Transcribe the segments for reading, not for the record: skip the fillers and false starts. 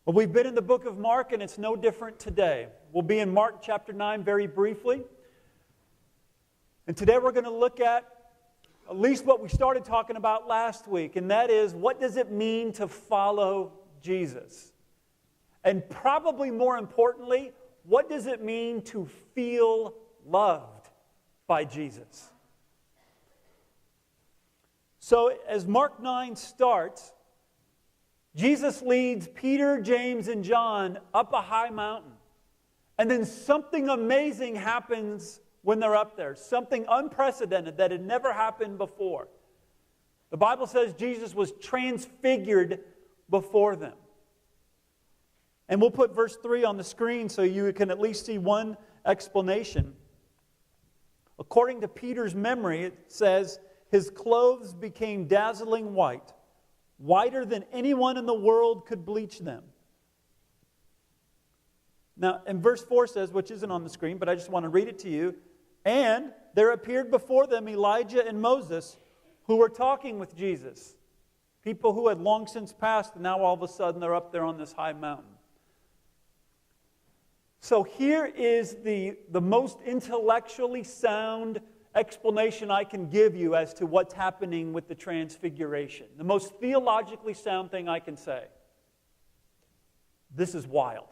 Well, we've been in the book of Mark, and it's no different today. We'll be in Mark chapter 9 very briefly. And today we're going to look at least what we started talking about last week, and that is, what does it mean to follow Jesus? And probably more importantly, what does it mean to feel loved by Jesus? So as Mark 9 starts, Jesus leads Peter, James, and John up a high mountain. And then something amazing happens when they're up there. Something unprecedented that had never happened before. The Bible says Jesus was transfigured before them. And we'll put verse 3 on the screen so you can at least see one explanation. According to Peter's memory, it says, his clothes became dazzling white, whiter than anyone in the world could bleach them. Now, and verse 4 says, which isn't on the screen, but I just want to read it to you, and there appeared before them Elijah and Moses, who were talking with Jesus. People who had long since passed, and now all of a sudden they're up there on this high mountain. So here is the most intellectually sound explanation I can give you as to what's happening with the transfiguration. The most theologically sound thing I can say. This is wild.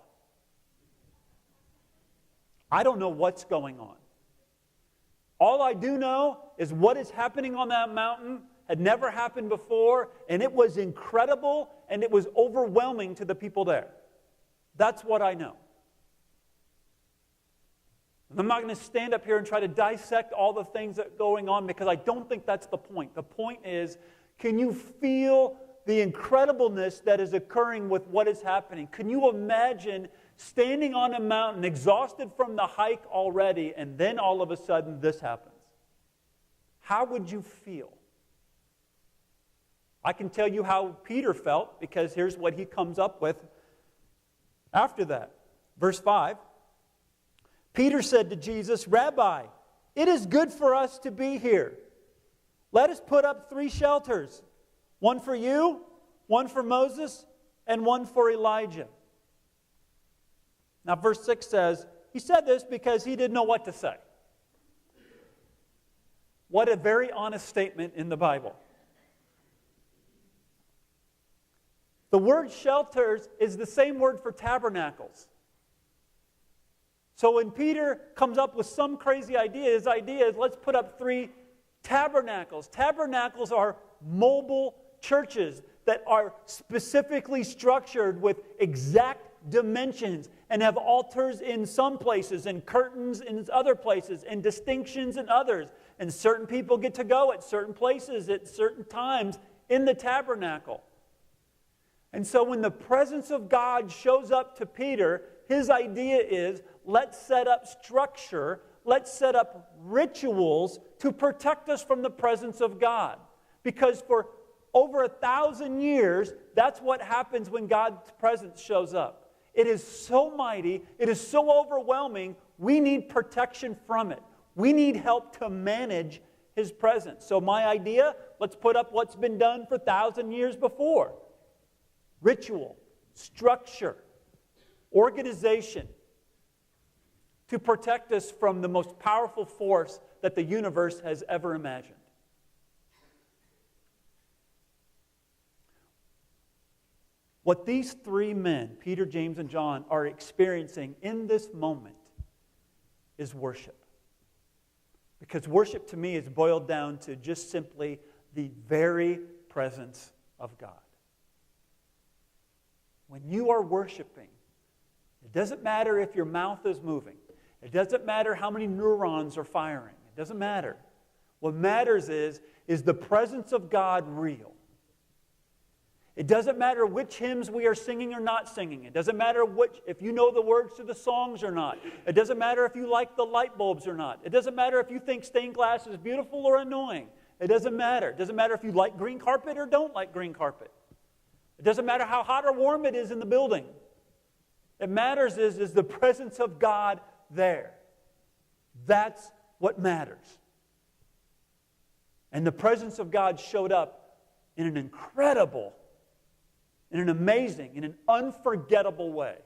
I don't know what's going on. All I do know is what is happening on that mountain had never happened before, and it was incredible, and it was overwhelming to the people there. That's what I know. And I'm not going to stand up here and try to dissect all the things that are going on, because I don't think that's the point. The point is, can you feel the incredibleness that is occurring with what is happening? Can you imagine standing on a mountain, exhausted from the hike already, and then all of a sudden this happens? How would you feel? I can tell you how Peter felt, because here's what he comes up with after that. Verse 5. Peter said to Jesus, Rabbi, it is good for us to be here. Let us put up 3 shelters, one for you, one for Moses, and one for Elijah. Now verse 6 says, he said this because he didn't know what to say. What a very honest statement in the Bible. The word shelters is the same word for tabernacles. So when Peter comes up with some crazy idea, his idea is, let's put up 3 tabernacles. Tabernacles are mobile churches that are specifically structured with exact dimensions and have altars in some places and curtains in other places and distinctions in others. And certain people get to go at certain places at certain times in the tabernacle. And so when the presence of God shows up to Peter, his idea is, let's set up structure, let's set up rituals to protect us from the presence of God. Because for over 1,000 years, that's what happens when God's presence shows up. It is so mighty, it is so overwhelming, we need protection from it. We need help to manage His presence. So my idea, let's put up what's been done for 1,000 years before. Ritual, structure, organization, to protect us from the most powerful force that the universe has ever imagined. What these 3 men, Peter, James, and John, are experiencing in this moment is worship. Because worship to me is boiled down to just simply the very presence of God. When you are worshiping, it doesn't matter if your mouth is moving. It doesn't matter how many neurons are firing. It doesn't matter. What matters is the presence of God real? It doesn't matter which hymns we are singing or not singing. It doesn't matter if you know the words to the songs or not. It doesn't matter if you like the light bulbs or not. It doesn't matter if you think stained glass is beautiful or annoying. It doesn't matter. It doesn't matter if you like green carpet or don't like green carpet. It doesn't matter how hot or warm it is in the building. It matters is the presence of God there. That's what matters. And the presence of God showed up in an incredible in an amazing, in an unforgettable way.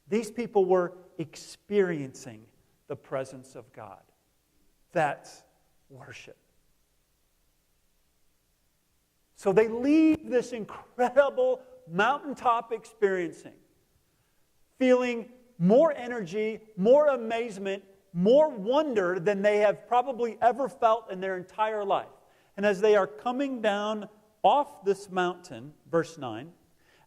These people were experiencing the presence of God. That's worship. So they leave this incredible mountaintop experiencing, feeling more energy, more amazement, more wonder than they have probably ever felt in their entire life. And as they are coming down off this mountain, verse 9,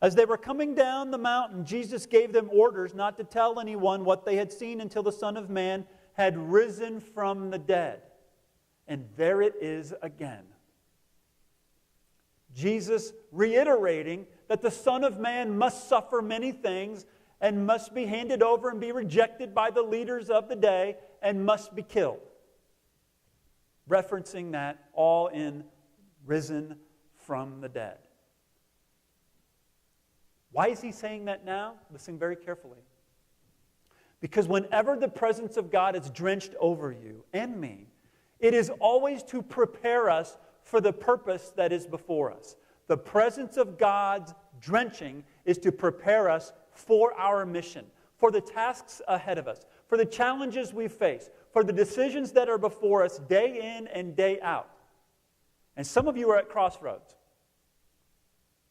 as they were coming down the mountain, Jesus gave them orders not to tell anyone what they had seen until the Son of Man had risen from the dead. And there it is again. Jesus reiterating that the Son of Man must suffer many things and must be handed over and be rejected by the leaders of the day and must be killed. Referencing that all in risen from the dead. Why is he saying that now? Listen very carefully. Because whenever the presence of God is drenched over you and me, it is always to prepare us for the purpose that is before us. The presence of God's drenching is to prepare us for our mission, for the tasks ahead of us, for the challenges we face, for the decisions that are before us day in and day out. And some of you are at crossroads.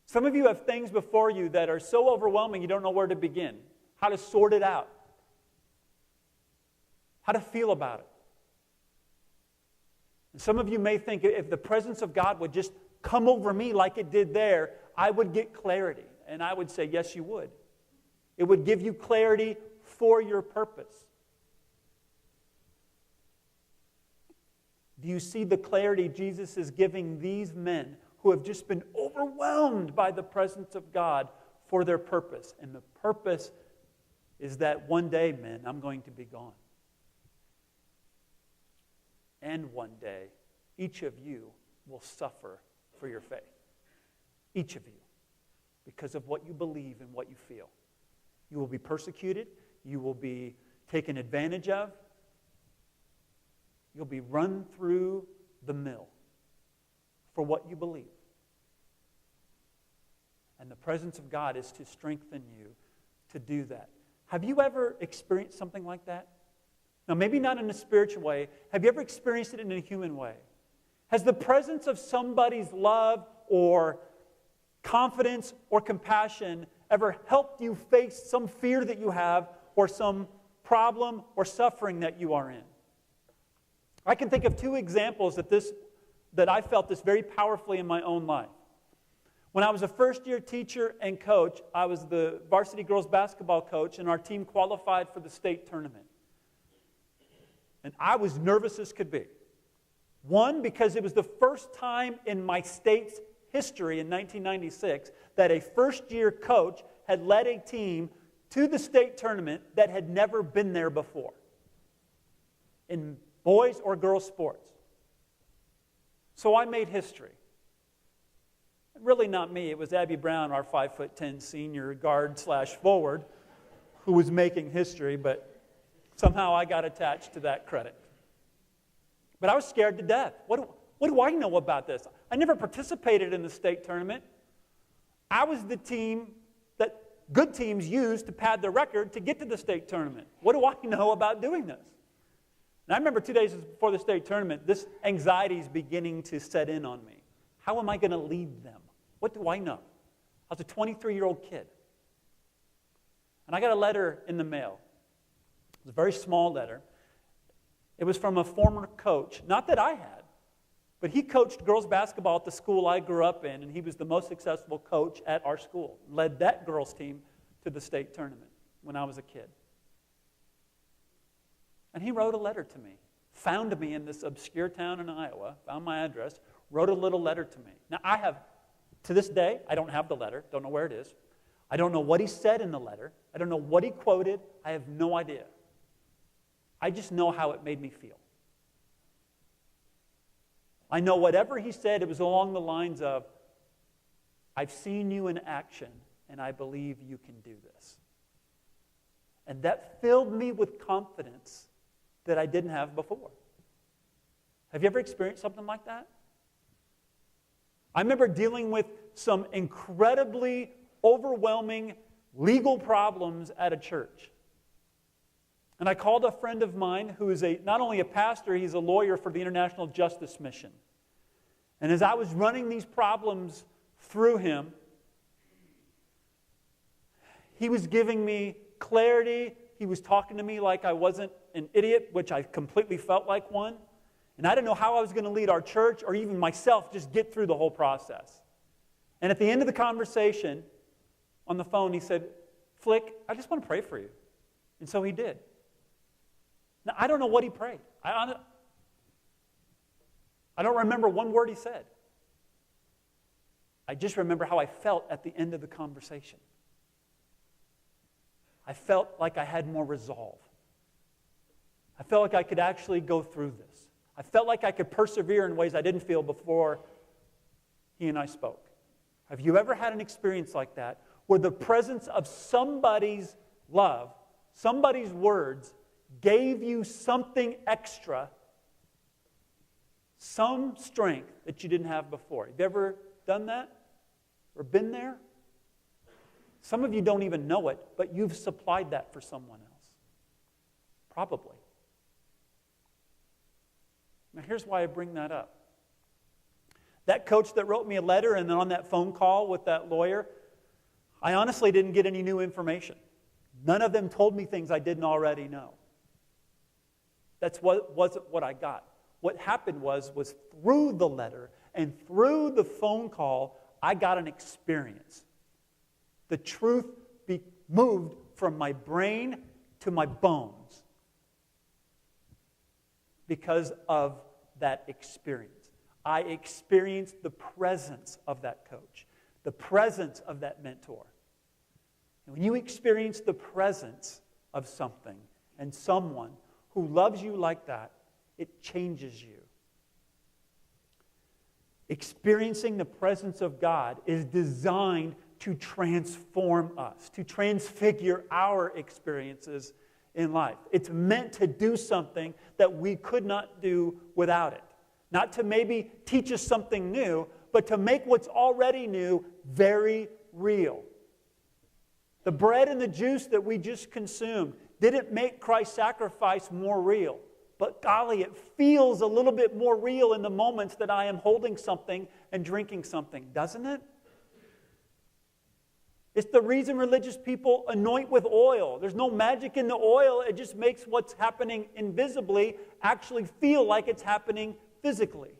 Some of you have things before you that are so overwhelming you don't know where to begin, how to sort it out, how to feel about it. And some of you may think if the presence of God would just come over me like it did there, I would get clarity. And I would say, yes, you would. It would give you clarity for your purpose. Do you see the clarity Jesus is giving these men who have just been overwhelmed by the presence of God for their purpose? And the purpose is that one day, men, I'm going to be gone. And one day, each of you will suffer for your faith. Each of you. Because of what you believe and what you feel. You will be persecuted. You will be taken advantage of. You'll be run through the mill for what you believe. And the presence of God is to strengthen you to do that. Have you ever experienced something like that? Now, maybe not in a spiritual way. Have you ever experienced it in a human way? Has the presence of somebody's love or confidence or compassion ever helped you face some fear that you have or some problem or suffering that you are in? I can think of two examples that I felt this very powerfully in my own life. When I was a first-year teacher and coach, I was the varsity girls basketball coach, and our team qualified for the state tournament. And I was nervous as could be. One, because it was the first time in my state's history in 1996 that a first-year coach had led a team to the state tournament that had never been there before in boys or girls sports. So I made history. Really not me. It was Abby Brown, our 5'10" senior guard/forward, who was making history, but somehow I got attached to that credit. But I was scared to death. What do I know about this? I never participated in the state tournament. I was the team that good teams use to pad their record to get to the state tournament. What do I know about doing this? And I remember 2 days before the state tournament, this anxiety is beginning to set in on me. How am I going to lead them? What do I know? I was a 23-year-old kid. And I got a letter in the mail. It was a very small letter. It was from a former coach, not that I had, but he coached girls basketball at the school I grew up in, and he was the most successful coach at our school. Led that girls team to the state tournament when I was a kid. And he wrote a letter to me, found me in this obscure town in Iowa, found my address, wrote a little letter to me. Now, to this day, I don't have the letter, don't know where it is. I don't know what he said in the letter. I don't know what he quoted. I have no idea. I just know how it made me feel. I know whatever he said, it was along the lines of, I've seen you in action, and I believe you can do this. And that filled me with confidence that I didn't have before. Have you ever experienced something like that? I remember dealing with some incredibly overwhelming legal problems at a church. And I called a friend of mine who is not only a pastor, he's a lawyer for the International Justice Mission. And as I was running these problems through him, he was giving me clarity. He was talking to me like I wasn't an idiot, which I completely felt like one. And I didn't know how I was going to lead our church or even myself just get through the whole process. And at the end of the conversation, on the phone, he said, Flick, I just want to pray for you. And so he did. Now, I don't know what he prayed. I don't remember one word he said. I just remember how I felt at the end of the conversation. I felt like I had more resolve. I felt like I could actually go through this. I felt like I could persevere in ways I didn't feel before he and I spoke. Have you ever had an experience like that where the presence of somebody's love, somebody's words, gave you something extra, some strength that you didn't have before? Have you ever done that or been there? Some of you don't even know it, but you've supplied that for someone else. Probably. Now, here's why I bring that up. That coach that wrote me a letter and then on that phone call with that lawyer, I honestly didn't get any new information. None of them told me things I didn't already know. That's wasn't what I got. What happened was through the letter and through the phone call, I got an experience. The truth moved from my brain to my bones because of that experience. I experienced the presence of that coach, the presence of that mentor. And when you experience the presence of something and someone who loves you like that, it changes you. Experiencing the presence of God is designed to transform us, to transfigure our experiences in life. It's meant to do something that we could not do without it. Not to maybe teach us something new, but to make what's already new very real. The bread and the juice that we just consumed didn't make Christ's sacrifice more real. But golly, it feels a little bit more real in the moments that I am holding something and drinking something, doesn't it? It's the reason religious people anoint with oil. There's no magic in the oil. It just makes what's happening invisibly actually feel like it's happening physically.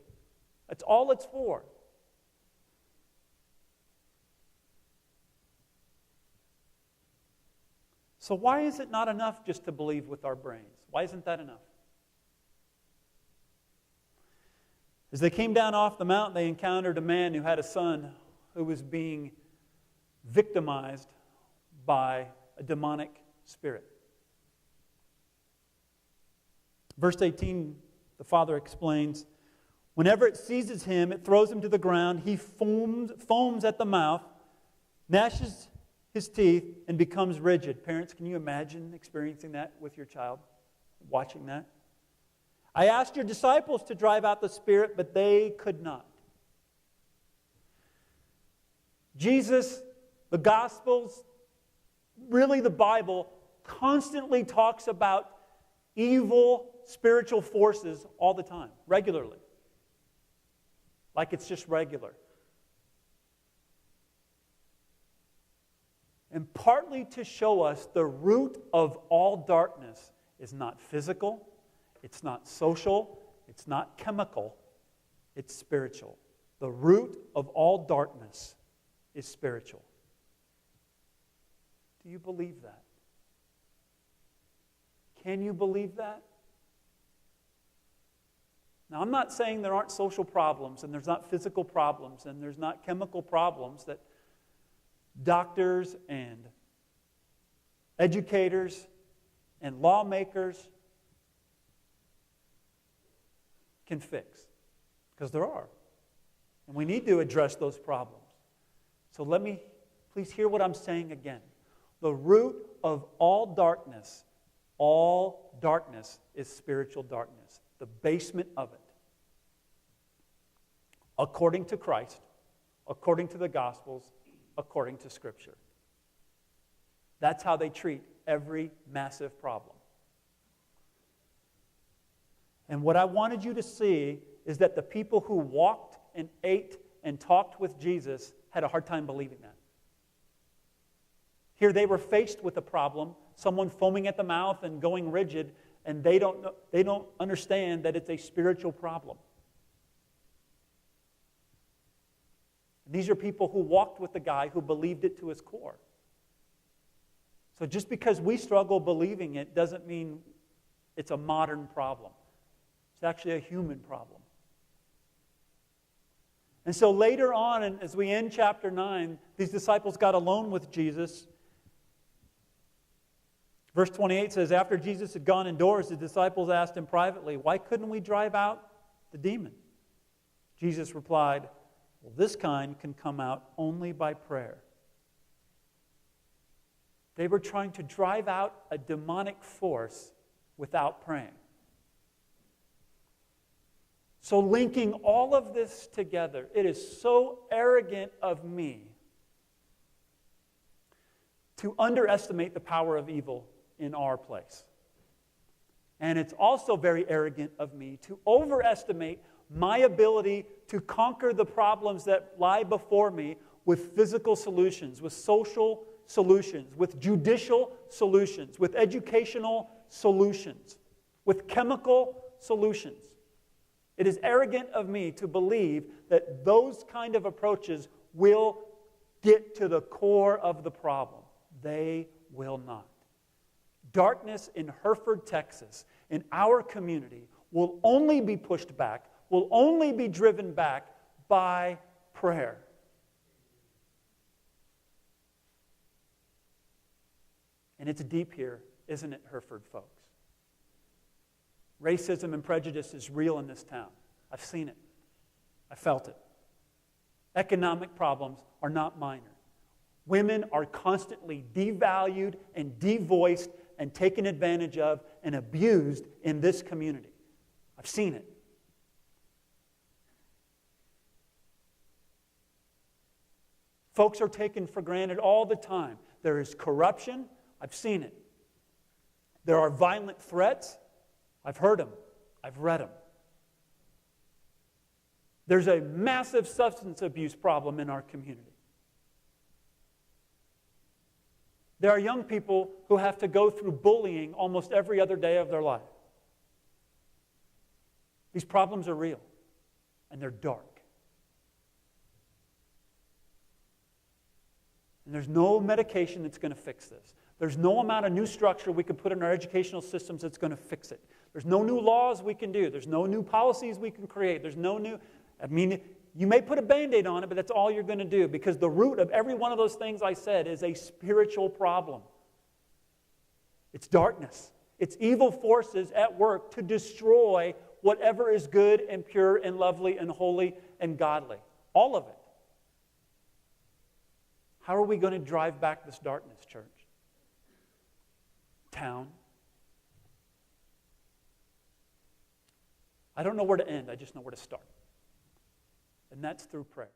That's all it's for. So why is it not enough just to believe with our brains? Why isn't that enough? As they came down off the mountain, they encountered a man who had a son who was being victimized by a demonic spirit. Verse 18, the father explains, whenever it seizes him, it throws him to the ground. He foams at the mouth, gnashes his teeth, and becomes rigid. Parents, can you imagine experiencing that with your child, watching that? I asked your disciples to drive out the spirit, but they could not. Jesus, the Gospels, really the Bible, constantly talks about evil spiritual forces all the time, regularly. Like it's just regular. And partly to show us the root of all darkness is not physical, it's not social, it's not chemical, it's spiritual. The root of all darkness is spiritual. Do you believe that? Can you believe that? Now, I'm not saying there aren't social problems and there's not physical problems and there's not chemical problems that doctors and educators and lawmakers can fix. Because there are. And we need to address those problems. So let me please hear what I'm saying again. The root of all darkness is spiritual darkness. The basement of it. According to Christ, according to the Gospels, according to Scripture. That's how they treat every massive problem. And what I wanted you to see is that the people who walked and ate and talked with Jesus had a hard time believing that. Here they were faced with a problem, someone foaming at the mouth and going rigid, and they don't understand that it's a spiritual problem. These are people who walked with the guy who believed it to his core. So just because we struggle believing it doesn't mean it's a modern problem. It's actually a human problem. And so later on, and as we end chapter 9, these disciples got alone with Jesus. Verse 28 says, after Jesus had gone indoors, the disciples asked him privately, why couldn't we drive out the demon? Jesus replied, well, this kind can come out only by prayer. They were trying to drive out a demonic force without praying. So linking all of this together, it is so arrogant of me to underestimate the power of evil in our place. And it's also very arrogant of me to overestimate my ability to conquer the problems that lie before me with physical solutions, with social solutions, with judicial solutions, with educational solutions, with chemical solutions. It is arrogant of me to believe that those kind of approaches will get to the core of the problem. They will not. Darkness in Hereford, Texas, in our community, will only be pushed back, will only be driven back by prayer. And it's deep here, isn't it, Hereford folks? Racism and prejudice is real in this town. I've seen it. I felt it. Economic problems are not minor. Women are constantly devalued and devoiced and taken advantage of and abused in this community. I've seen it. Folks are taken for granted all the time. There is corruption. I've seen it. There are violent threats. I've heard them. I've read them. There's a massive substance abuse problem in our community. There are young people who have to go through bullying almost every other day of their life. These problems are real, and they're dark. And there's no medication that's going to fix this. There's no amount of new structure we can put in our educational systems that's going to fix it. There's no new laws we can do. There's no new policies we can create. There's no new... you may put a Band-Aid on it, but that's all you're going to do, because the root of every one of those things I said is a spiritual problem. It's darkness. It's evil forces at work to destroy whatever is good and pure and lovely and holy and godly. All of it. How are we going to drive back this darkness, church? Town? I don't know where to end. I just know where to start. And that's through prayer.